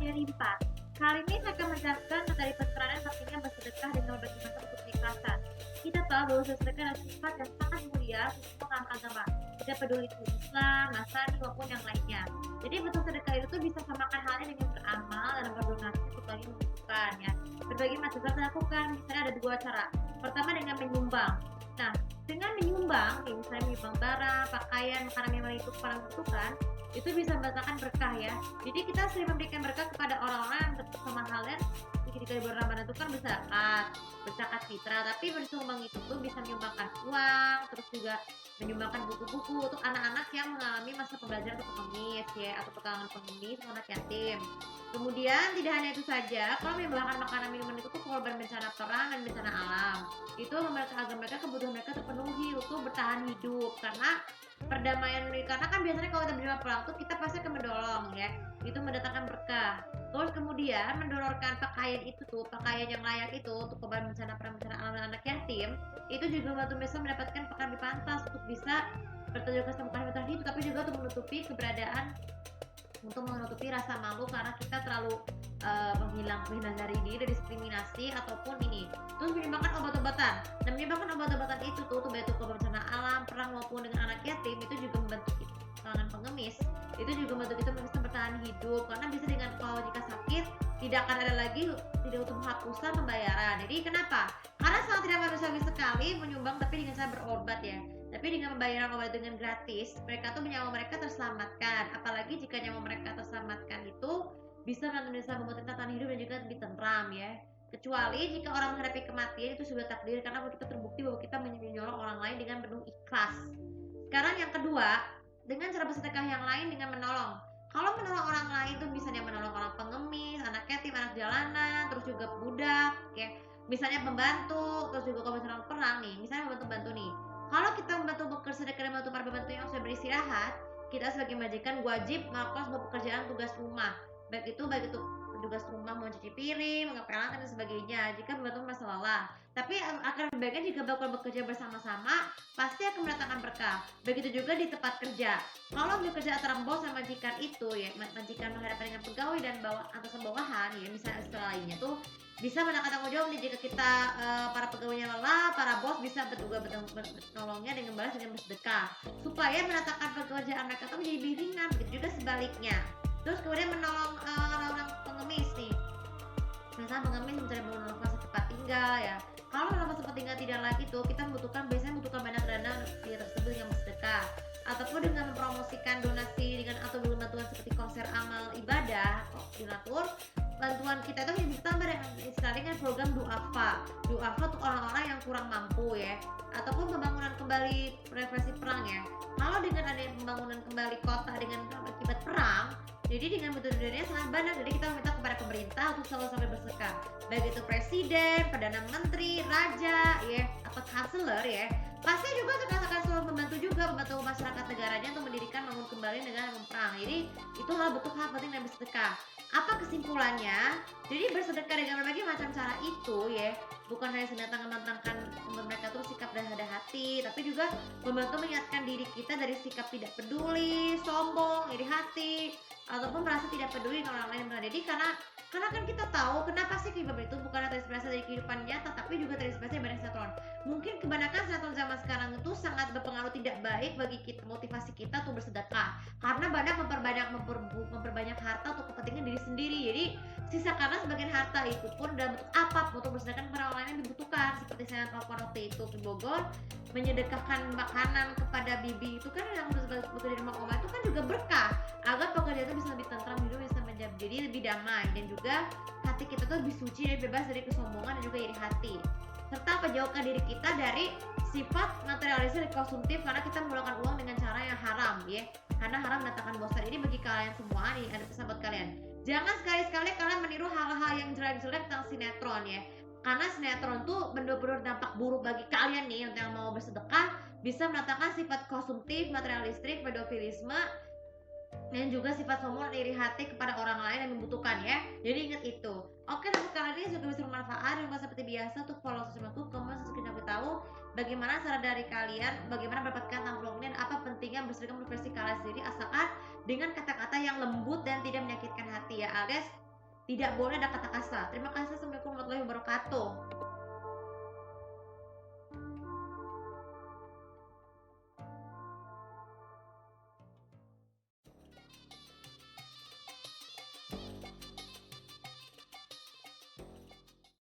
seri 4. Kali ini saya akan menjelaskan materi penerapan pentingnya bersedekah dengan berbagi manfaat untuk keikhlasan. Kita tahu bahwa sedekah adalah sifat yang sangat mulia untuk orang agama. Tidak peduli itu Islam, Nasrani maupun yang lainnya. Jadi bentuk sedekah itu bisa samakan halnya dengan beramal dan berdonasi untuk bagi membutuhkan ya. Berbagai macam cara dilakukan, misalnya ada dua cara. Pertama dengan menyumbang. Nah, dengan menyumbang, misalnya menyumbang barang, pakaian, makanan yang itu kepada membutuhkan, itu bisa mendatangkan berkah ya. Jadi kita sering memberikan berkah kepada orang-orang yang sama halnya ketika di bulan Ramadan itu kan berzakat fitrah, tapi bersumbang itu tuh bisa menyumbangkan uang, terus juga menyumbangkan buku-buku untuk anak-anak yang mengalami masa pembelajaran atau pengemis ya, atau kalangan pengemis, anak yatim. Kemudian tidak hanya itu saja, kalau menyumbangkan makanan minuman itu tuh korban bencana perang dan bencana alam, itu agar mereka kebutuhan mereka terpenuhi untuk bertahan hidup, karena perdamaian karena kan biasanya kalau kita menerima perang tuh kita pasti akan menolong ya, itu mendatangkan berkah. Terus kemudian mendonorkan pakaian yang layak itu untuk korban bencana perang, bencana alam dan anak yatim, itu juga membantu mereka mendapatkan pakaian lebih pantas untuk bisa bertajuk kesembuhan bertahan hidup, tapi juga untuk menutupi rasa malu karena kita terlalu menghilang dari diri, dari diskriminasi ataupun ini. Terus menyumbangkan obat-obatan. Dan menyumbangkan obat-obatan itu tuh baik itu korban bencana alam, perang maupun dengan anak yatim, itu juga membantu kalangan pengemis. Itu juga membantu kita bisa bertahan hidup, karena bisa dengan kalau jika sakit tidak akan ada lagi tidak untuk penghapusan pembayaran. Jadi kenapa? Karena sangat tidak manusiawi sekali menyumbang tapi dengan cara berobat ya. Tapi dengan pembayaran obat dengan gratis, nyawa mereka terselamatkan. Apalagi jika nyawa mereka terselamatkan itu bisa membuat tatanan hidup dan juga lebih tentram ya. Kecuali jika orang menghadapi kematian itu sudah takdir, karena kita terbukti bahwa kita menyolong orang lain dengan penuh ikhlas. Sekarang yang kedua, dengan cara bersedekah yang lain dengan menolong. Kalau menolong orang lain itu misalnya menolong orang pengemis, anak yatim, anak jalanan, terus juga budak, ya. Misalnya pembantu, terus juga kalau misalnya perang nih, misalnya membantu nih. Kalau kita membantu bersedekah dan membantu para pembantu yang sudah beristirahat, kita sebagai majikan wajib melakukan sebuah pekerjaan tugas rumah. Baik itu tugas rumah, mencuci piring, mengepel lantai dan sebagainya jika membantu masa lelah. Tapi akan baiknya jika bakal bekerja bersama-sama, pasti akan mendatangkan berkah. Begitu juga di tempat kerja. Kalau bekerja antara bos dan majikan itu ya, majikan menghadapkan dengan pegawai dan atasan bawahan ya, misalnya istilah lainnya tuh bisa mendapat tanggung jawab nih. Jika kita para pegawainya lelah, para bos bisa menolongnya dengan balas dengan bersedekah supaya mendatangkan pekerjaan mereka itu menjadi lebih ringan. Begitu juga sebaliknya. Terus kemudian menolong orang pengemis nih, misalnya pengemis mencari masa tempat tinggal ya. Kalau masa tempat tinggal tidak lagi tuh, kita biasanya membutuhkan banyak dana dia tersebut dengan bersedekah, ataupun dengan mempromosikan donasi dengan atau bantuan seperti konser amal ibadah, donatur. Bantuan kita itu ditambah dengan program duafa untuk orang-orang yang kurang mampu ya, ataupun pembangunan kembali represi perang ya. Kalau dengan adanya pembangunan kembali kota dengan akibat perang, jadi dengan metodenya sangat banyak. Jadi kita meminta kepada pemerintah untuk selalu bersedekah, baik itu presiden, perdana menteri, raja ya, atau kanselir ya. Pasti juga akan selalu membantu masyarakat negaranya untuk mendirikan bangun kembali negara perang. Jadi itu bentuk hal penting dan bersedekah. Apa kesimpulannya? Jadi bersedekah dengan berbagai macam cara itu ya, bukan hanya semata memantangkan mereka terus sikap dan ada hati, tapi juga membantu mengingatkan diri kita dari sikap tidak peduli, sombong, iri hati, ataupun merasa tidak peduli dengan orang lain. Jadi karena kan kita tahu kenapa sih kehidupan itu bukan terinspirasi dari kehidupan nyata, tapi juga terinspirasi dari sinetron. Mungkin kebanyakan sinetron zaman sekarang itu sangat berpengaruh tidak baik bagi kita, motivasi kita untuk bersedekah, karena banyak memperbanyak harta untuk kepentingan diri sendiri. Jadi sisakanlah sebagian harta itu pun dalam bentuk apa untuk bersedekah kepada orang lain yang dibutuhkan. Seperti saya lakukan waktu itu di Bogor, menyedekahkan makanan kepada bibi itu kan yang bekerja di rumah oma itu kan juga berkah, agar pekerjaan itu bisa lebih tentram, hidup bisa jadi lebih damai, dan juga hati kita tuh lebih suci dan bebas dari kesombongan dan juga iri hati, serta menjauhkan diri kita dari sifat materialistik dan konsumtif, karena kita menggunakan uang dengan cara yang haram ya, karena haram mendatangkan bosan. Jadi bagi kalian semua nih, ada pesan buat kalian, jangan sekali-sekali kalian meniru hal-hal yang jelek-jelek tentang sinetron ya, karena sinetron tuh benar-benar dampak buruk bagi kalian nih yang mau bersedekah, bisa mendatangkan sifat konsumtif, materialistik, pedofilisme, dan juga sifat sombong dan iri hati kepada orang lain yang membutuhkan ya. Jadi ingat itu. Oke, untuk kali ini juga bisa bermanfaat. Dan seperti biasa untuk follow sosial media, komen, subscribe, aku tahu bagaimana cara dari kalian, bagaimana mendapatkan amplopnya, dan apa pentingnya bersedekah versi kalian sendiri, asalkan dengan kata-kata yang lembut dan tidak menyakitkan hati ya, alias Tidak boleh ada kata kasar. Terima kasih. Assalamualaikum warahmatullahi wabarakatuh.